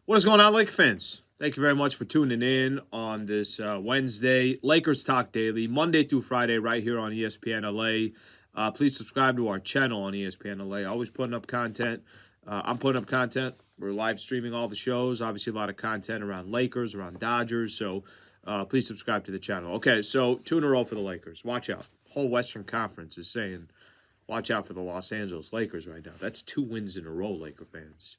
What is going on, Laker fans? Thank you very much for tuning in on this Wednesday. Lakers Talk Daily, Monday through Friday, right here on ESPN LA. Please subscribe to our channel on ESPN LA. Always putting up content. I'm putting up content. We're live streaming all the shows. Obviously, a lot of content around Lakers, around Dodgers. So please subscribe to the channel. Okay, so 2 in a row for the Lakers. Watch out. Whole Western Conference is saying, watch out for the Los Angeles Lakers right now. That's 2 wins in a row, Laker fans.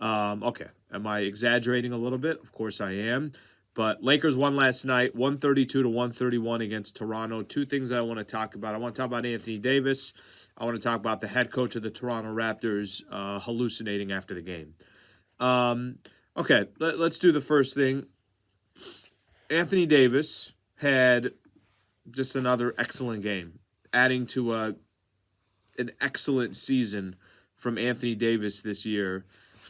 Okay, am I exaggerating a little bit? Of course I am. But Lakers won last night, 132-131 against Toronto. 2 things that I want to talk about. I want to talk about Anthony Davis. I want to talk about the head coach of the Toronto Raptors hallucinating after the game. Okay, let's do the first thing. Anthony Davis had just another excellent game, adding to an excellent season from Anthony Davis this year.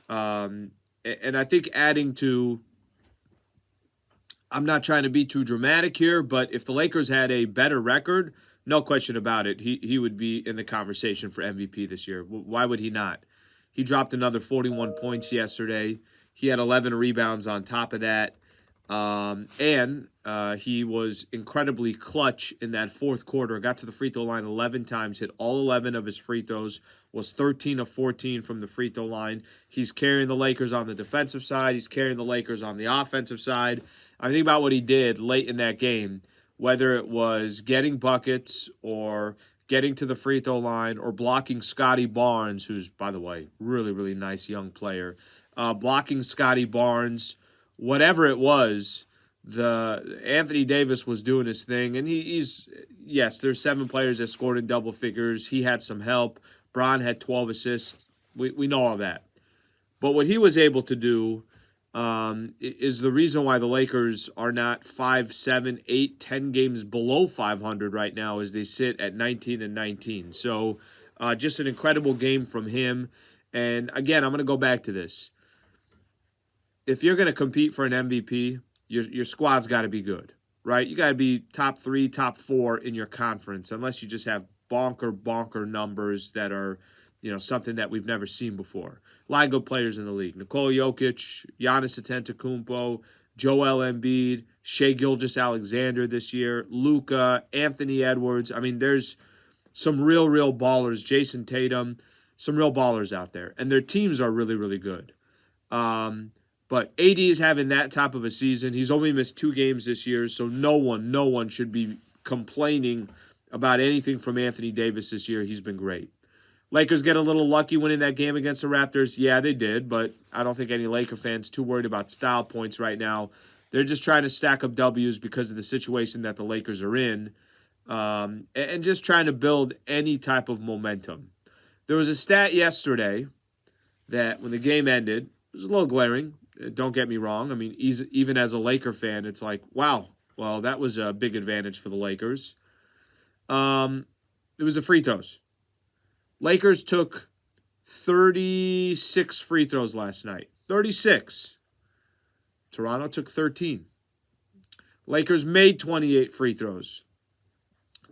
And I think adding to, I'm not trying to be too dramatic here, but if the Lakers had a better record, no question about it, he would be in the conversation for MVP this year. Why would he not? He dropped another 41 points yesterday. He had 11 rebounds on top of that. And he was incredibly clutch in that fourth quarter. Got to the free throw line 11 times, hit all 11 of his free throws, was 13 of 14 from the free throw line. He's carrying the Lakers on the defensive side. He's carrying the Lakers on the offensive side. I think about what he did late in that game, whether it was getting buckets or getting to the free throw line or blocking Scotty Barnes, who's, by the way, really, really nice young player, blocking Scotty Barnes. Whatever it was, the Anthony Davis was doing his thing, and he's yes, there's 7 players that scored in double figures. He had some help. Bron had 12 assists. We know all that. But what he was able to do is the reason why the Lakers are not 5, 7, 8, 10 games below 500 right now, as they sit at 19-19. So just an incredible game from him. And again, I'm going to go back to this. If you're going to compete for an MVP, your squad's got to be good, right? You got to be top 3, top 4 in your conference, unless you just have bonker numbers that are, something that we've never seen before. A lot of good players in the league. Nikola Jokic, Giannis Antetokounmpo, Joel Embiid, Shai Gilgeous-Alexander this year, Luka, Anthony Edwards. I mean, there's some real ballers. Jason Tatum, some real ballers out there. And their teams are really, really good. But AD is having that type of a season. He's only missed 2 games this year, so no one should be complaining about anything from Anthony Davis this year. He's been great. Lakers get a little lucky winning that game against the Raptors. Yeah, they did, but I don't think any Laker fans too worried about style points right now. They're just trying to stack up W's because of the situation that the Lakers are in, and just trying to build any type of momentum. There was a stat yesterday that when the game ended, it was a little glaring. Don't get me wrong. I mean, even as a Laker fan, it's like, wow, well, that was a big advantage for the Lakers. It was the free throws. Lakers took 36 free throws last night. 36. Toronto took 13. Lakers made 28 free throws.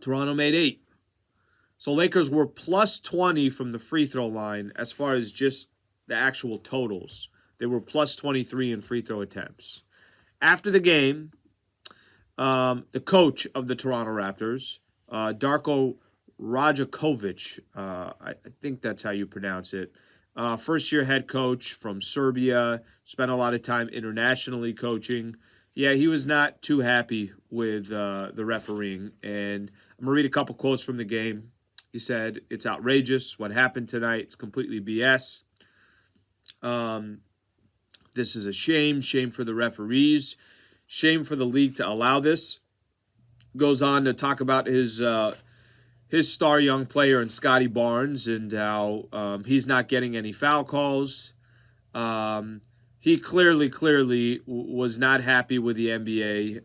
Toronto made 8. So Lakers were plus 20 from the free throw line as far as just the actual totals. They were plus 23 in free throw attempts. After the game, the coach of the Toronto Raptors, Darko Rajakovic, I think that's how you pronounce it, first-year head coach from Serbia, spent a lot of time internationally coaching. Yeah, he was not too happy with the refereeing. And I'm going to read a couple quotes from the game. He said, "It's outrageous what happened tonight. It's completely BS. This is a shame for the referees, shame for the league to allow this." Goes on to talk about his star young player in Scotty Barnes and how he's not getting any foul calls. He clearly was not happy with the NBA,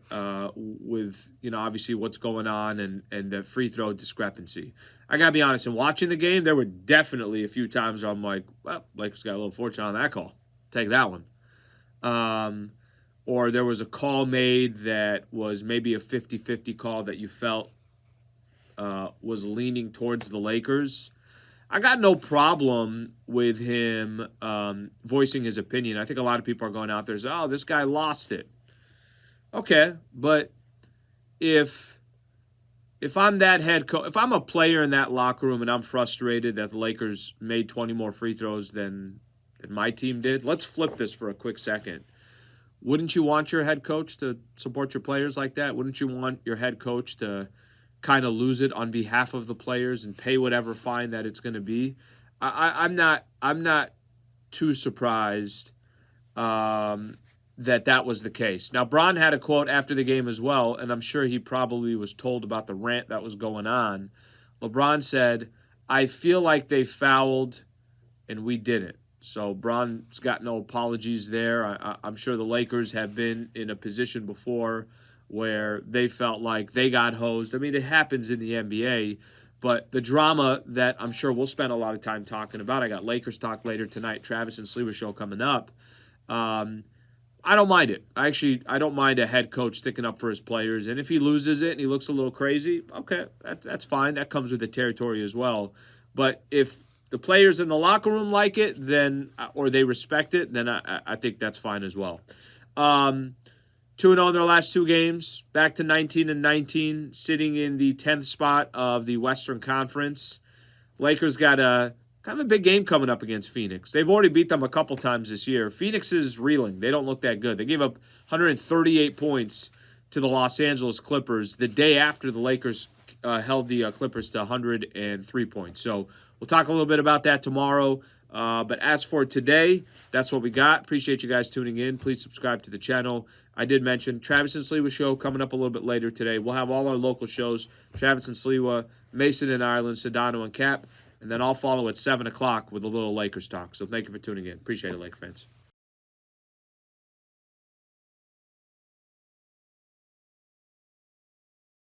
with obviously what's going on and the free throw discrepancy. I gotta be honest, in watching the game, there were definitely a few times where I'm like, well, Lakers got a little fortunate on that call. Take that one. Or there was a call made that was maybe a 50-50 call that you felt was leaning towards the Lakers. I got no problem with him voicing his opinion. I think a lot of people are going out there and say, oh, this guy lost it. Okay, but if I'm that head coach, if I'm a player in that locker room and I'm frustrated that the Lakers made 20 more free throws than my team did, let's flip this for a quick second. Wouldn't you want your head coach to support your players like that? Wouldn't you want your head coach to kind of lose it on behalf of the players and pay whatever fine that it's going to be? I'm not too surprised that was the case. Now, Bron had a quote after the game as well, and I'm sure he probably was told about the rant that was going on. LeBron said, I feel like they fouled and we didn't. So Bron's got no apologies there. I'm sure the Lakers have been in a position before where they felt like they got hosed. I mean, it happens in the NBA, but the drama that I'm sure we'll spend a lot of time talking about, I got Lakers talk later tonight, Travis and Sliwa show coming up. I don't mind it. I don't mind a head coach sticking up for his players. And if he loses it and he looks a little crazy, okay, that's fine. That comes with the territory as well. But if the players in the locker room like it, then or they respect it, then I think that's fine as well. 2-0 in their last two games, back to 19-19, sitting in the 10th spot of the Western Conference. Lakers got a kind of a big game coming up against Phoenix. They've already beat them a couple times this year. Phoenix is reeling. They don't look that good. They gave up 138 points to the Los Angeles Clippers the day after the Lakers held the Clippers to 103 points. So we'll talk a little bit about that tomorrow. But as for today, that's what we got. Appreciate you guys tuning in. Please subscribe to the channel. I did mention Travis and Sliwa show coming up a little bit later today. We'll have all our local shows, Travis and Sliwa, Mason and Ireland, Sedano and Cap. And then I'll follow at 7 o'clock with a little Lakers talk. So thank you for tuning in. Appreciate it, Laker fans.